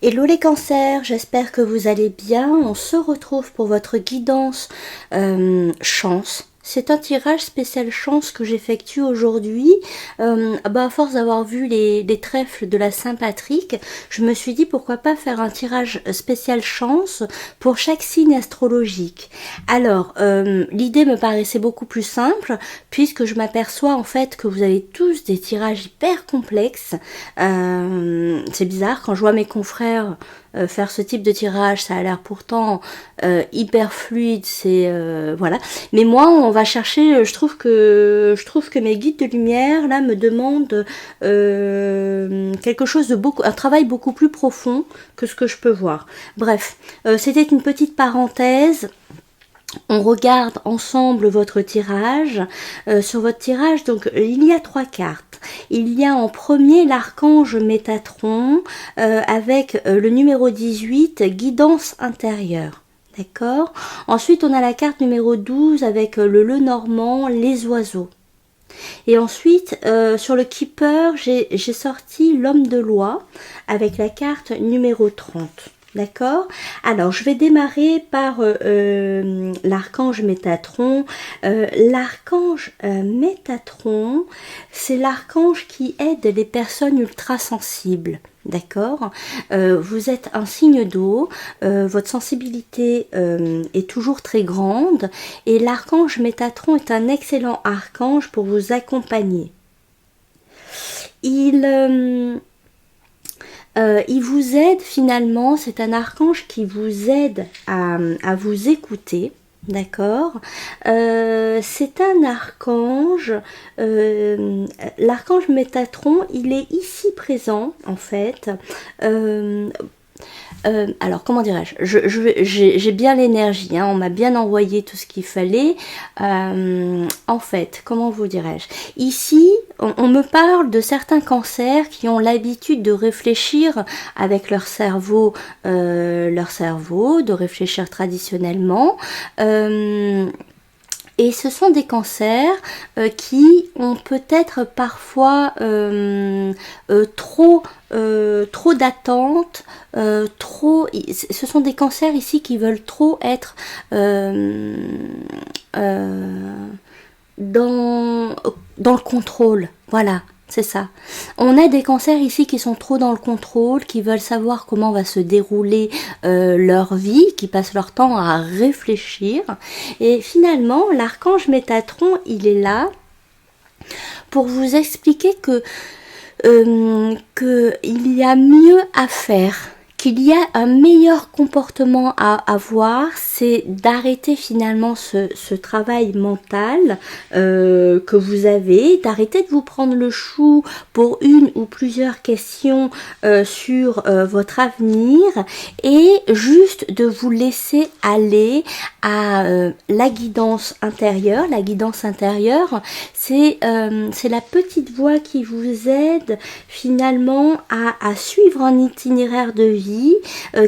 Hello les cancers, j'espère que vous allez bien. On se retrouve pour votre guidance chance. C'est un tirage spécial chance que j'effectue aujourd'hui. À force d'avoir vu les trèfles de la Saint-Patrick, je me suis dit pourquoi pas faire un tirage spécial chance pour chaque signe astrologique. Alors, l'idée me paraissait beaucoup plus simple puisque je m'aperçois en fait que vous avez tous des tirages hyper complexes. C'est bizarre quand je vois mes confrères faire ce type de tirage, ça a l'air pourtant hyper fluide, voilà. Mais moi, on va chercher. Je trouve que mes guides de lumière là me demandent quelque chose de un travail beaucoup plus profond que ce que je peux voir. Bref, c'était une petite parenthèse. On regarde ensemble votre tirage. Sur votre tirage, donc il y a 3 cartes. Il y a en premier l'archange Métatron avec le numéro 18, guidance intérieure. D'accord. Ensuite, on a la carte numéro 12 avec le Lenormand, les oiseaux. Et ensuite, sur le Keeper, j'ai sorti l'homme de loi avec la carte numéro 30. D'accord. Alors, je vais démarrer par l'archange Métatron. L'archange Métatron, c'est l'archange qui aide les personnes ultra sensibles. D'accord. Vous êtes un signe d'eau, votre sensibilité est toujours très grande et l'archange Métatron est un excellent archange pour vous accompagner. Il vous aide finalement, c'est un archange qui vous aide à vous écouter, d'accord. C'est un archange, l'archange Métatron, il est ici présent en fait. Alors comment dirais-je, j'ai bien l'énergie, hein, on m'a bien envoyé tout ce qu'il fallait. En fait, comment vous dirais-je, ici on me parle de certains cancers qui ont l'habitude de réfléchir avec leur cerveau, de réfléchir traditionnellement. Et ce sont des cancers qui ont peut-être parfois trop d'attentes, ce sont des cancers ici qui veulent trop être dans le contrôle. Voilà, c'est ça. On a des cancers ici qui sont trop dans le contrôle, qui veulent savoir comment va se dérouler leur vie, qui passent leur temps à réfléchir. Et finalement, l'archange Métatron, il est là pour vous expliquer que il y a mieux à faire, qu'il y a un meilleur comportement à avoir, c'est d'arrêter finalement ce travail mental que vous avez, d'arrêter de vous prendre le chou pour une ou plusieurs questions sur votre avenir et juste de vous laisser aller à la guidance intérieure. La guidance intérieure, c'est la petite voix qui vous aide finalement à suivre un itinéraire de vie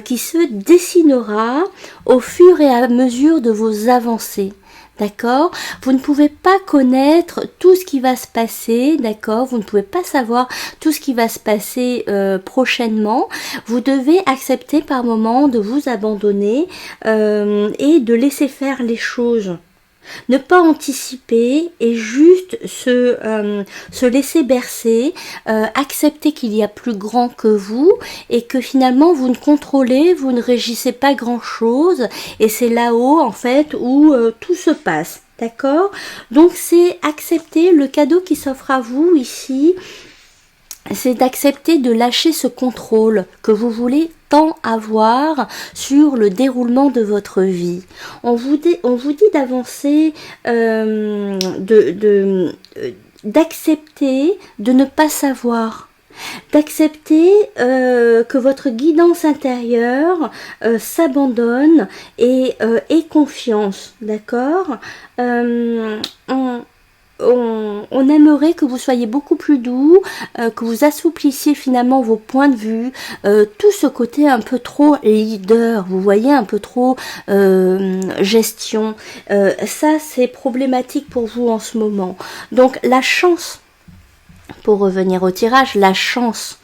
qui se dessinera au fur et à mesure de vos avancées. D'accord? Vous ne pouvez pas connaître tout ce qui va se passer, d'accord? Vous ne pouvez pas savoir tout ce qui va se passer prochainement. Vous devez accepter par moment de vous abandonner et de laisser faire les choses. Ne pas anticiper et juste se laisser bercer, accepter qu'il y a plus grand que vous et que finalement vous ne contrôlez, vous ne régissez pas grand chose et c'est là-haut en fait où tout se passe, d'accord? Donc c'est accepter le cadeau qui s'offre à vous ici. C'est d'accepter de lâcher ce contrôle que vous voulez tant avoir sur le déroulement de votre vie. On vous dit d'avancer, d'accepter de ne pas savoir. D'accepter que votre guidance intérieure s'abandonne et ait confiance, d'accord? On aimerait que vous soyez beaucoup plus doux, que vous assouplissiez finalement vos points de vue, tout ce côté un peu trop leader, vous voyez, un peu trop gestion. Ça, c'est problématique pour vous en ce moment. Donc, la chance, pour revenir au tirage, la chance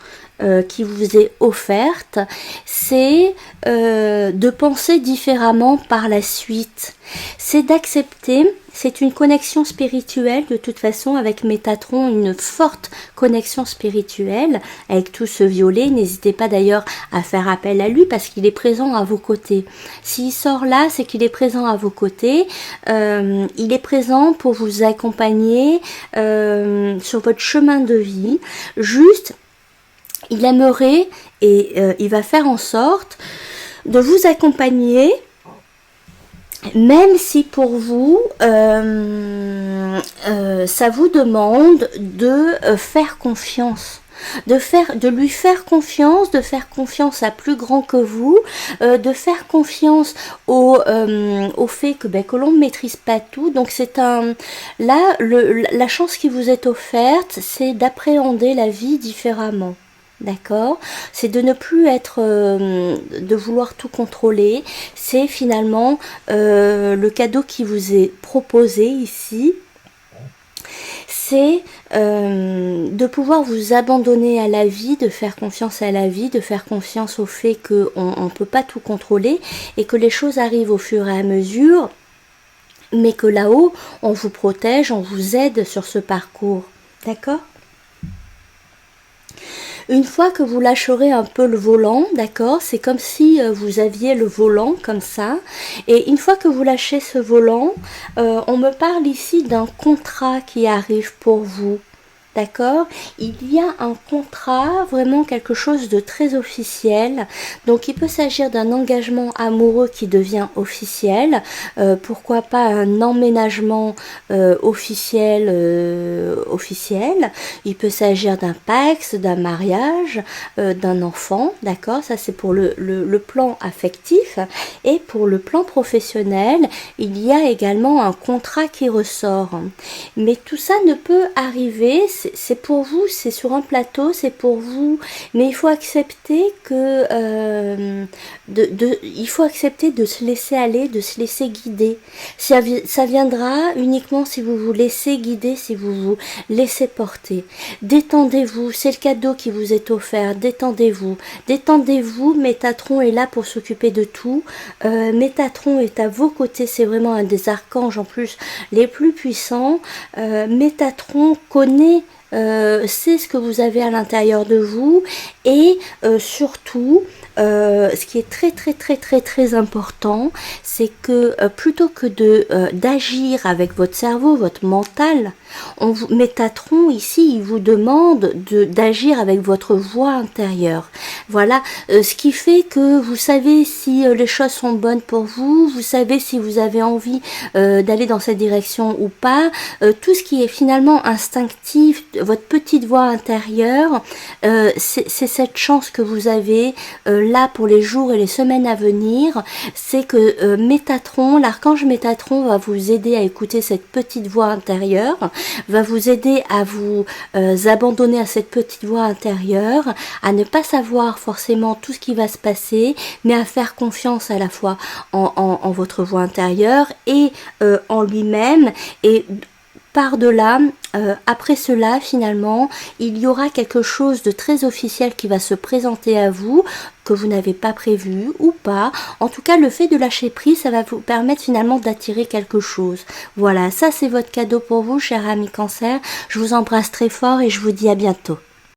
qui vous est offerte, c'est de penser différemment par la suite. C'est d'accepter, c'est une connexion spirituelle de toute façon avec Métatron, une forte connexion spirituelle avec tout ce violet. N'hésitez pas d'ailleurs à faire appel à lui parce qu'il est présent à vos côtés. S'il sort là, c'est qu'il est présent à vos côtés. Il est présent pour vous accompagner sur votre chemin de vie. Juste, il aimerait et il va faire en sorte de vous accompagner, même si pour vous, ça vous demande de faire confiance. De lui faire confiance, de faire confiance à plus grand que vous, de faire confiance au fait que l'on ne maîtrise pas tout. Donc c'est la chance qui vous est offerte, c'est d'appréhender la vie différemment. D'accord, c'est de ne plus être, de vouloir tout contrôler. C'est finalement le cadeau qui vous est proposé ici. C'est de pouvoir vous abandonner à la vie, de faire confiance à la vie, de faire confiance au fait qu'on ne peut pas tout contrôler et que les choses arrivent au fur et à mesure, mais que là-haut, on vous protège, on vous aide sur ce parcours. D'accord ? Une fois que vous lâcherez un peu le volant, d'accord, c'est comme si vous aviez le volant comme ça. Et une fois que vous lâchez ce volant, on me parle ici d'un contrat qui arrive pour vous. D'accord, il y a un contrat, vraiment quelque chose de très officiel. Donc il peut s'agir d'un engagement amoureux qui devient officiel. Pourquoi pas un emménagement officiel. Il peut s'agir d'un pax, d'un mariage, d'un enfant. D'accord, ça c'est pour le plan affectif. Et pour le plan professionnel, il y a également un contrat qui ressort. Mais tout ça ne peut arriver. C'est pour vous, c'est sur un plateau, c'est pour vous, mais il faut accepter que il faut accepter de se laisser aller, de se laisser guider. Ça viendra uniquement si vous vous laissez guider, si vous vous laissez porter. Détendez-vous, c'est le cadeau qui vous est offert. Détendez-vous, détendez-vous. Métatron est là pour s'occuper de tout. Métatron est à vos côtés, c'est vraiment un des archanges en plus les plus puissants. Métatron connaît, c'est ce que vous avez à l'intérieur de vous et surtout ce qui est très très très très très important, c'est que plutôt que d'agir avec votre cerveau, votre mental, Métatron ici il vous demande d'agir avec votre voix intérieure. Voilà, ce qui fait que vous savez si les choses sont bonnes pour vous, vous savez si vous avez envie d'aller dans cette direction ou pas, tout ce qui est finalement instinctif, votre petite voix intérieure, c'est cette chance que vous avez là pour les jours et les semaines à venir, c'est que Métatron, l'archange Métatron va vous aider à écouter cette petite voix intérieure, va vous aider à vous abandonner à cette petite voix intérieure, à ne pas savoir forcément tout ce qui va se passer, mais à faire confiance à la fois en votre voix intérieure et en lui-même. Et par-delà, après cela, finalement, il y aura quelque chose de très officiel qui va se présenter à vous, que vous n'avez pas prévu ou pas. En tout cas, le fait de lâcher prise, ça va vous permettre finalement d'attirer quelque chose. Voilà, ça c'est votre cadeau pour vous, cher ami Cancer. Je vous embrasse très fort et je vous dis à bientôt.